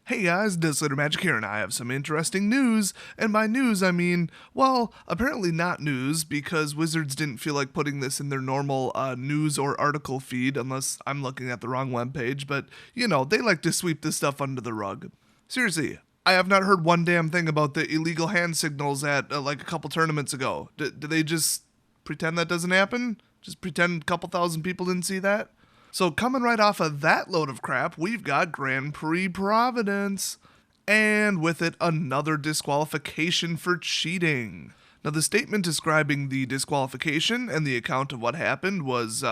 Hey guys, Disqualified Magic here, and I have some interesting news. And by news, I mean, well, apparently not news, because Wizards didn't feel like putting this in their normal news or article feed, unless I'm looking at the wrong webpage, but, you know, they like to sweep this stuff under the rug. Seriously, I have not heard one damn thing about the illegal hand signals at, like, a couple tournaments ago. Do they just pretend that doesn't happen? Just pretend a couple thousand people didn't see that? So coming right off of that load of crap, we've got Grand Prix Providence. And with it, another disqualification for cheating. Now, the statement describing the disqualification and the account of what happened was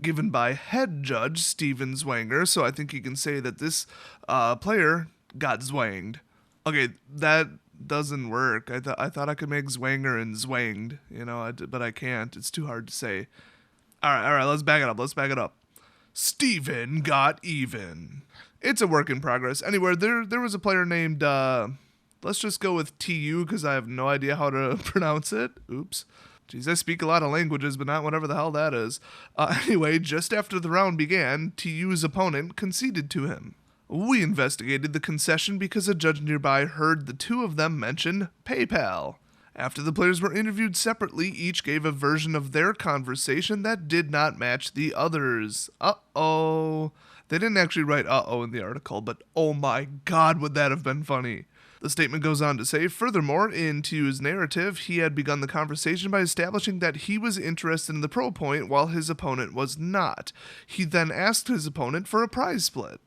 given by head judge Steven Zwanger, so I think you can say that this player got zwanged. Okay, that doesn't work. I thought I could make Zwanger and zwanged, but I can't. It's too hard to say. All right, let's back it up. Steven got even. It's a work in progress. Anyway, there was a player named, let's just go with TU because I have no idea how to pronounce it. Oops. Jeez, I speak a lot of languages, but not whatever the hell that is. Anyway, just after the round began, TU's opponent conceded to him. We investigated the concession because a judge nearby heard the two of them mention PayPal. After the players were interviewed separately, each gave a version of their conversation that did not match the others. Uh-oh. They didn't actually write uh-oh in the article, but oh my god, would that have been funny. The statement goes on to say, furthermore, in Tu's narrative, he had begun the conversation by establishing that he was interested in the pro point while his opponent was not. He then asked his opponent for a prize split.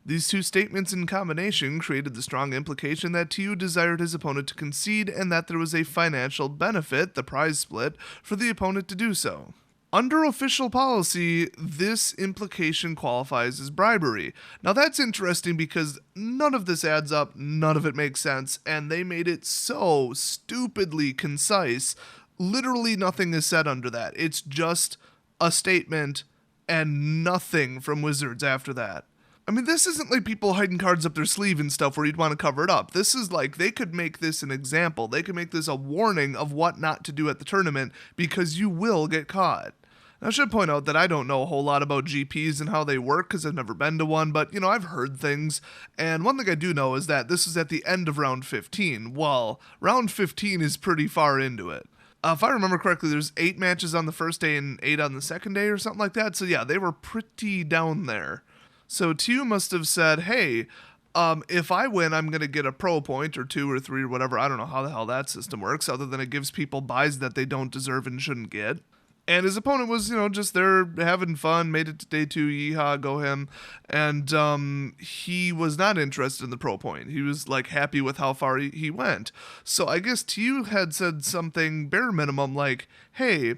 These two statements in combination created the strong implication that TU desired his opponent to concede and that there was a financial benefit, the prize split, for the opponent to do so. Under official policy, this implication qualifies as bribery. Now that's interesting because none of this adds up, none of it makes sense, and they made it so stupidly concise. Literally nothing is said under that. It's just a statement and nothing from Wizards after that. I mean, this isn't like people hiding cards up their sleeve and stuff where you'd want to cover it up. This is like, they could make this an example. They could make this a warning of what not to do at the tournament because you will get caught. Now, I should point out that I don't know a whole lot about GPs and how they work because I've never been to one, but, I've heard things. And one thing I do know is that this is at the end of round 15. Well, round 15 is pretty far into it. If I remember correctly, there's 8 matches on the first day and 8 on the second day or something like that. So yeah, they were pretty down there. So TU must have said, hey, if I win, I'm going to get a pro point or 2 or 3 or whatever. I don't know how the hell that system works, other than it gives people buys that they don't deserve and shouldn't get. And his opponent was, just there having fun, made it to day 2, yeehaw, go him. And he was not interested in the pro point. He was, happy with how far he went. So I guess TU had said something bare minimum like, hey,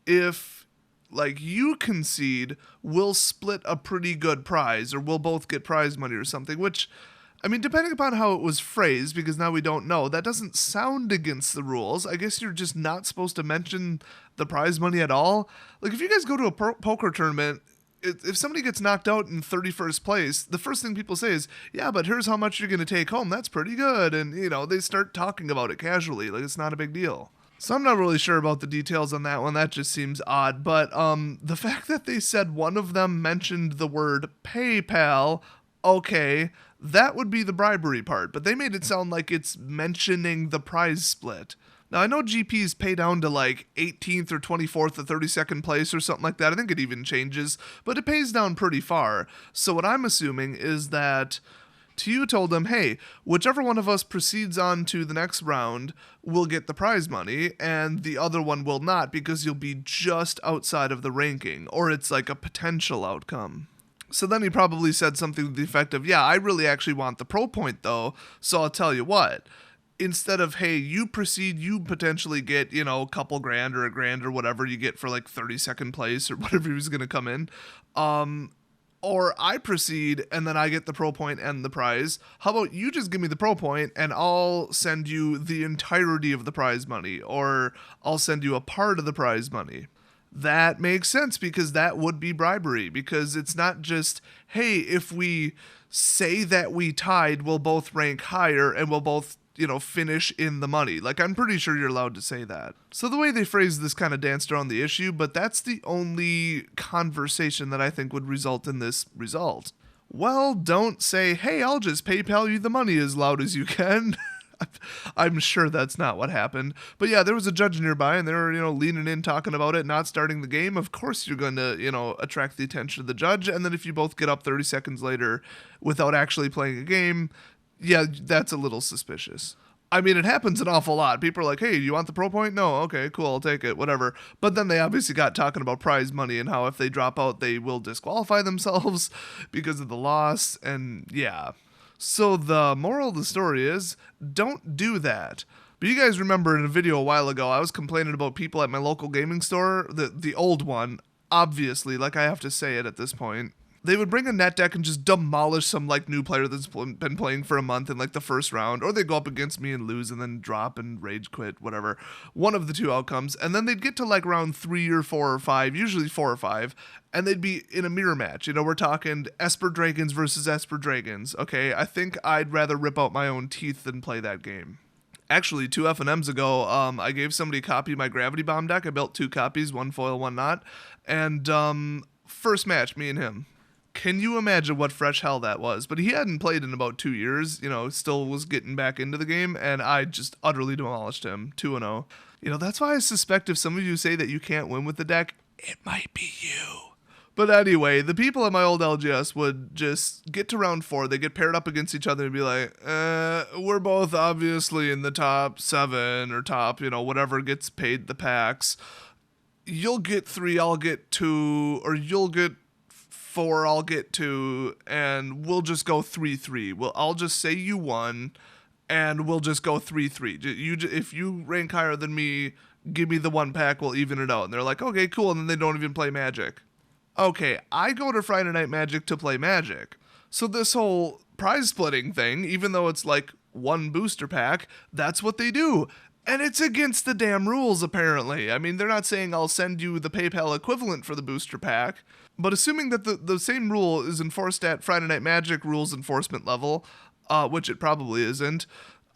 if you concede, we'll split a pretty good prize, or we'll both get prize money or something, which, I mean, depending upon how it was phrased, because now we don't know, that doesn't sound against the rules. I guess you're just not supposed to mention the prize money at all. If you guys go to a poker tournament, if somebody gets knocked out in 31st place, the first thing people say is, yeah, but here's how much you're going to take home. That's pretty good. And, they start talking about it casually, like it's not a big deal. So I'm not really sure about the details on that one. That just seems odd. But the fact that they said one of them mentioned the word PayPal, okay, that would be the bribery part. But they made it sound like it's mentioning the prize split. Now, I know GPs pay down to 18th or 24th or 32nd place or something like that. I think it even changes, but it pays down pretty far. So what I'm assuming is that TU told them, hey, whichever one of us proceeds on to the next round will get the prize money, and the other one will not because you'll be just outside of the ranking, or it's like a potential outcome. So then he probably said something to the effect of, yeah, I really actually want the pro point though, so I'll tell you what. Instead of, hey, you proceed, you potentially get, a couple grand or a grand or whatever you get for 32nd place or whatever he was going to come in. Or I proceed and then I get the pro point and the prize. How about you just give me the pro point and I'll send you the entirety of the prize money, or I'll send you a part of the prize money. That makes sense because that would be bribery, because it's not just, hey, if we say that we tied, we'll both rank higher and we'll both finish in the money. I'm pretty sure you're allowed to say that. So the way they phrased this kind of danced around the issue, but that's the only conversation that I think would result in this result. Well, don't say, hey, I'll just PayPal you the money as loud as you can. I'm sure that's not what happened. But yeah, there was a judge nearby and they were, leaning in, talking about it, not starting the game. Of course you're going to, attract the attention of the judge. And then if you both get up 30 seconds later without actually playing a game, yeah, that's a little suspicious. I mean, it happens an awful lot. People are like, hey, you want the pro point? No, okay, cool, I'll take it, whatever. But then they obviously got talking about prize money and how if they drop out, they will disqualify themselves because of the loss. And yeah. So the moral of the story is, don't do that. But you guys remember in a video a while ago, I was complaining about people at my local gaming store, the old one, obviously, like I have to say it at this point. They would bring a net deck and just demolish some new player that's been playing for a month in the first round, or they go up against me and lose and then drop and rage quit, whatever. One of the two outcomes, and then they'd get to round 3 or 4 or 5, usually 4 or 5, and they'd be in a mirror match. We're talking Esper Dragons versus Esper Dragons. Okay, I think I'd rather rip out my own teeth than play that game. Actually, 2 F&Ms ago, I gave somebody a copy of my Gravity Bomb deck. I built 2 copies, 1 foil, 1 not, and first match, me and him. Can you imagine what fresh hell that was? But he hadn't played in about 2 years, still was getting back into the game, and I just utterly demolished him, 2-0. That's why I suspect if some of you say that you can't win with the deck, it might be you. But anyway, the people at my old LGS would just get to round 4, they get paired up against each other and be like, we're both obviously in the top 7 or top, whatever gets paid the packs. You'll get 3, I'll get 2, or you'll get 4, I'll get 2, and we'll just go 3-3. Well, I'll just say you won, and we'll just go 3-3. If you rank higher than me, give me the 1 pack, we'll even it out. And they're like, okay, cool, and then they don't even play Magic. Okay, I go to Friday Night Magic to play Magic. So this whole prize splitting thing, even though it's 1 booster pack, that's what they do. And it's against the damn rules, apparently. I mean, they're not saying I'll send you the PayPal equivalent for the booster pack, but assuming that the same rule is enforced at Friday Night Magic rules enforcement level, which it probably isn't,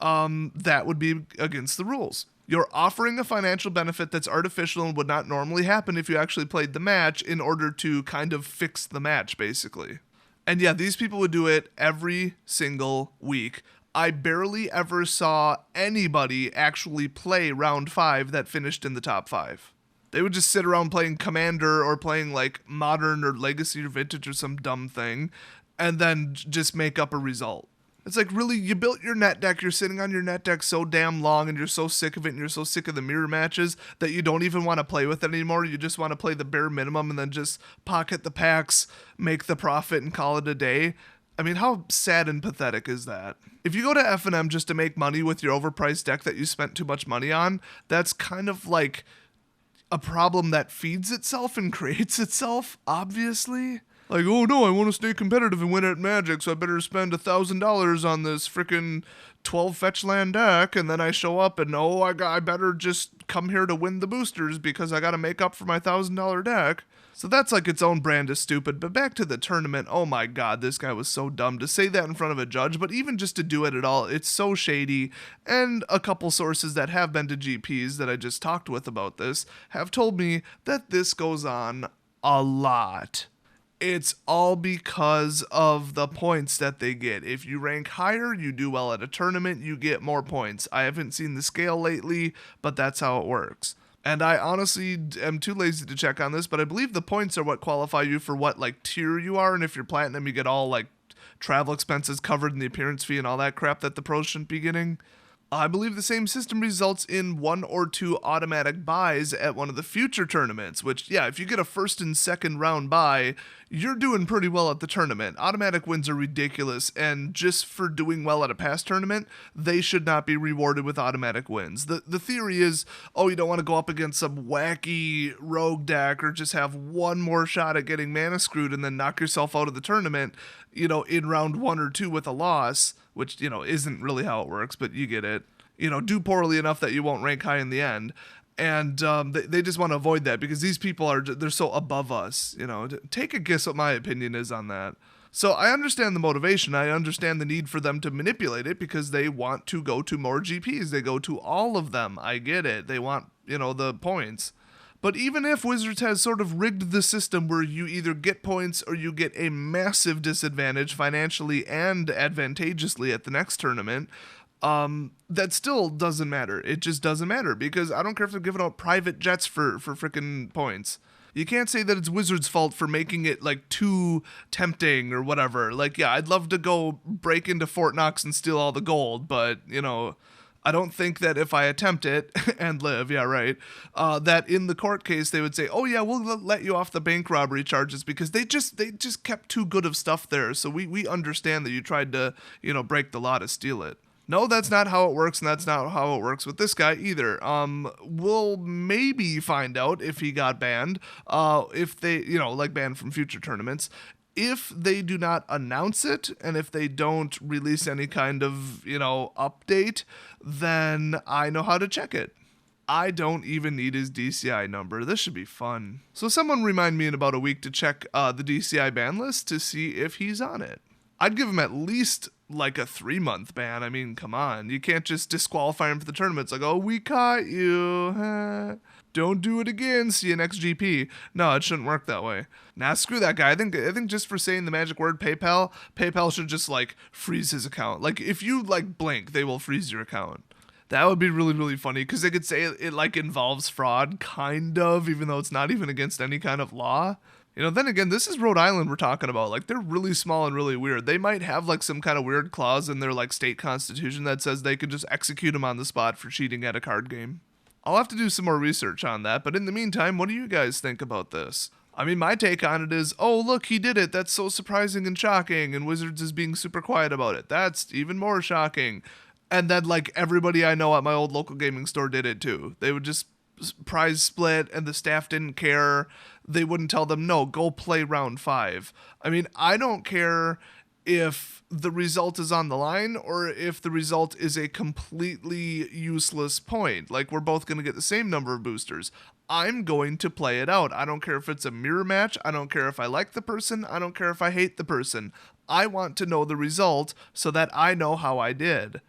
that would be against the rules. You're offering a financial benefit that's artificial and would not normally happen if you actually played the match in order to kind of fix the match, basically. And yeah, these people would do it every single week. I barely ever saw anybody actually play round 5 that finished in the top 5. They would just sit around playing Commander or playing Modern or Legacy or Vintage or some dumb thing, and then just make up a result. It's really, you built your net deck, you're sitting on your net deck so damn long, and you're so sick of it, and you're so sick of the mirror matches that you don't even want to play with it anymore. You just want to play the bare minimum and then just pocket the packs, make the profit, and call it a day. I mean, how sad and pathetic is that? If you go to F&M just to make money with your overpriced deck that you spent too much money on, that's kind of a problem that feeds itself and creates itself, obviously. Oh no, I want to stay competitive and win at Magic, so I better spend $1,000 on this frickin' 12 fetch land deck, and then I show up and, I better just come here to win the boosters because I gotta make up for my $1,000 deck. So that's its own brand of stupid. But back to the tournament, oh my god, this guy was so dumb to say that in front of a judge, but even just to do it at all, it's so shady. And a couple sources that have been to GPs that I just talked with about this have told me that this goes on a lot. It's all because of the points that they get. If you rank higher, you do well at a tournament, you get more points. I haven't seen the scale lately, but that's how it works. And I honestly am too lazy to check on this, but I believe the points are what qualify you for what tier you are, and if you're platinum, you get all travel expenses covered in the appearance fee and all that crap that the pros shouldn't be getting. I believe the same system results in 1 or 2 automatic buys at one of the future tournaments, which, yeah, if you get a first and second round buy, you're doing pretty well at the tournament. Automatic wins are ridiculous, and just for doing well at a past tournament, they should not be rewarded with automatic wins. The theory is, you don't want to go up against some wacky rogue deck or just have one more shot at getting mana screwed and then knock yourself out of the tournament, in round 1 or 2 with a loss, which, isn't really how it works, but you get it. Do poorly enough that you won't rank high in the end. And they just want to avoid that because these people they're so above us. Take a guess what my opinion is on that. So I understand the motivation. I understand the need for them to manipulate it because they want to go to more GPs. They go to all of them. I get it. They want, the points. But even if Wizards has sort of rigged the system where you either get points or you get a massive disadvantage financially and advantageously at the next tournament, that still doesn't matter. It just doesn't matter because I don't care if they're giving out private jets for freaking points. You can't say that it's Wizards' fault for making it like too tempting or whatever. Like, yeah, I'd love to go break into Fort Knox and steal all the gold, but, you know, I don't think that if I attempt it and live, yeah, right, that in the court case they would say, oh yeah, we'll let you off the bank robbery charges because they just kept too good of stuff there. So we understand that you tried to, you know, break the law to steal it. No, that's not how it works, and that's not how it works with this guy either. We'll maybe find out if he got banned, if they, you know, like banned from future tournaments. If they do not announce it, and if they don't release any kind of, you know, update, then I know how to check it. I don't even need his DCI number. This should be fun. So someone remind me in about a week to check the DCI ban list to see if he's on it. I'd give him at least like a 3-month ban. I mean, come on. You can't just disqualify him for the tournament. It's like, oh, we caught you. Don't do it again. See you next GP. No, it shouldn't work that way. Nah, screw that guy. I think just for saying the magic word PayPal should just like freeze his account. Like if you like blink, they will freeze your account. That would be really, really funny because they could say it like involves fraud, kind of, even though it's not even against any kind of law. You know, then again, this is Rhode Island we're talking about. Like, they're really small and really weird. They might have, like, some kind of weird clause in their, like, state constitution that says they could just execute him on the spot for cheating at a card game. I'll have to do some more research on that, but in the meantime, what do you guys think about this? I mean, my take on it is, oh, look, he did it. That's so surprising and shocking, and Wizards is being super quiet about it. That's even more shocking. And then, like, everybody I know at my old local gaming store did it, too. They would just prize split, and the staff didn't care. They wouldn't tell them, no, go play round 5. I mean, I don't care if the result is on the line or if the result is a completely useless point. Like, we're both going to get the same number of boosters. I'm going to play it out. I don't care if it's a mirror match. I don't care if I like the person. I don't care if I hate the person. I want to know the result so that I know how I did.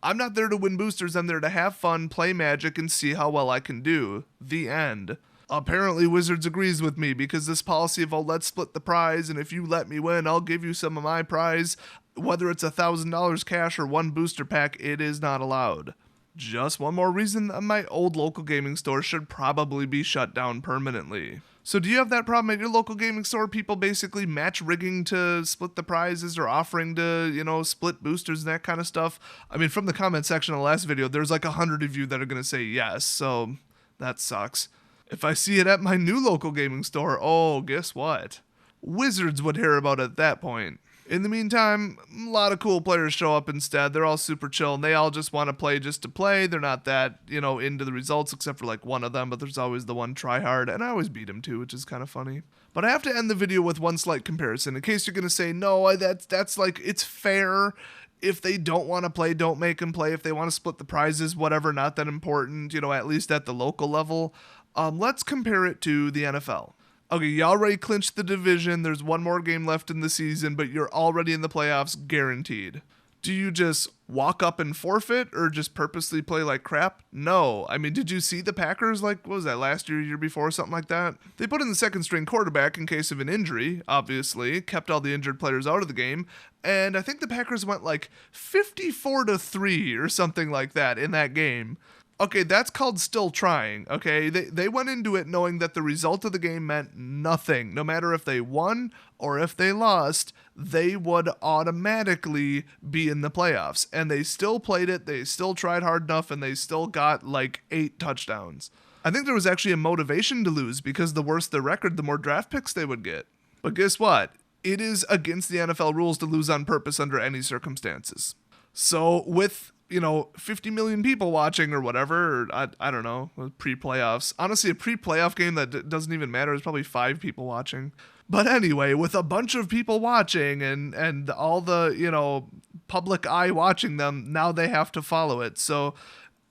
I'm not there to win boosters. I'm there to have fun, play Magic, and see how well I can do. The end. Apparently, Wizards agrees with me because this policy of, oh, let's split the prize, and if you let me win, I'll give you some of my prize. Whether it's $1,000 cash or 1 booster pack, it is not allowed. Just one more reason that my old local gaming store should probably be shut down permanently. So do you have that problem at your local gaming store? People basically match rigging to split the prizes or offering to, you know, split boosters and that kind of stuff? I mean, from the comment section of the last video, there's like 100 of you that are going to say yes, so that sucks. If I see it at my new local gaming store, oh, guess what? Wizards would hear about it at that point. In the meantime, a lot of cool players show up instead. They're all super chill, and they all just want to play just to play. They're not that, you know, into the results, except for like one of them, but there's always the one tryhard, and I always beat him too, which is kind of funny. But I have to end the video with one slight comparison, in case you're going to say, no, that's like, it's fair. If they don't want to play, don't make them play. If they want to split the prizes, whatever, not that important, you know, at least at the local level. Let's compare it to the NFL. Okay, you already clinched the division. There's one more game left in the season, but you're already in the playoffs guaranteed. Do you just walk up and forfeit or just purposely play like crap? No. I mean, did you see the Packers, like, what was that, last year before, something like that? They put in the second string quarterback in case of an injury, obviously, kept all the injured players out of the game, and I think the Packers went like 54-3 or something like that in that game. Okay, that's called still trying, okay? They went into it knowing that the result of the game meant nothing. No matter if they won or if they lost, they would automatically be in the playoffs. And they still played it, they still tried hard enough, and they still got like 8 touchdowns. I think there was actually a motivation to lose because the worse the record, the more draft picks they would get. But guess what? It is against the NFL rules to lose on purpose under any circumstances. So with, you know, 50 million people watching or whatever, or I don't know, pre-playoffs. Honestly, a pre-playoff game that doesn't even matter. There's probably 5 people watching. But anyway, with a bunch of people watching and all the, you know, public eye watching them, now they have to follow it. So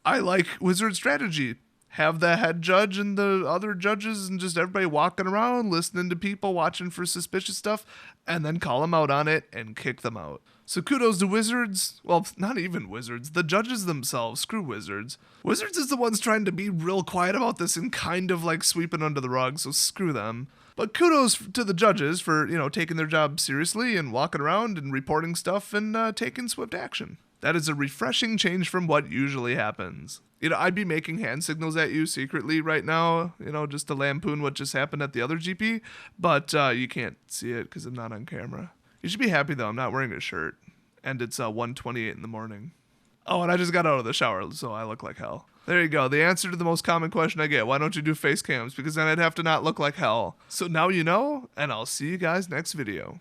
I like Wizard's strategy. have the head judge and the other judges and just everybody walking around, listening to people, watching for suspicious stuff, and then call them out on it and kick them out. So kudos to Wizards. Well, not even Wizards. The judges themselves. Screw Wizards. Wizards is the ones trying to be real quiet about this and kind of like sweeping under the rug, so screw them. But kudos to the judges for, taking their job seriously and walking around and reporting stuff and taking swift action. That is a refreshing change from what usually happens. I'd be making hand signals at you secretly right now, just to lampoon what just happened at the other GP, but you can't see it because I'm not on camera. You should be happy, though. I'm not wearing a shirt, and it's 1:28 in the morning. Oh, and I just got out of the shower, so I look like hell. There you go. The answer to the most common question I get. Why don't you do face cams? Because then I'd have to not look like hell. So now you know, and I'll see you guys next video.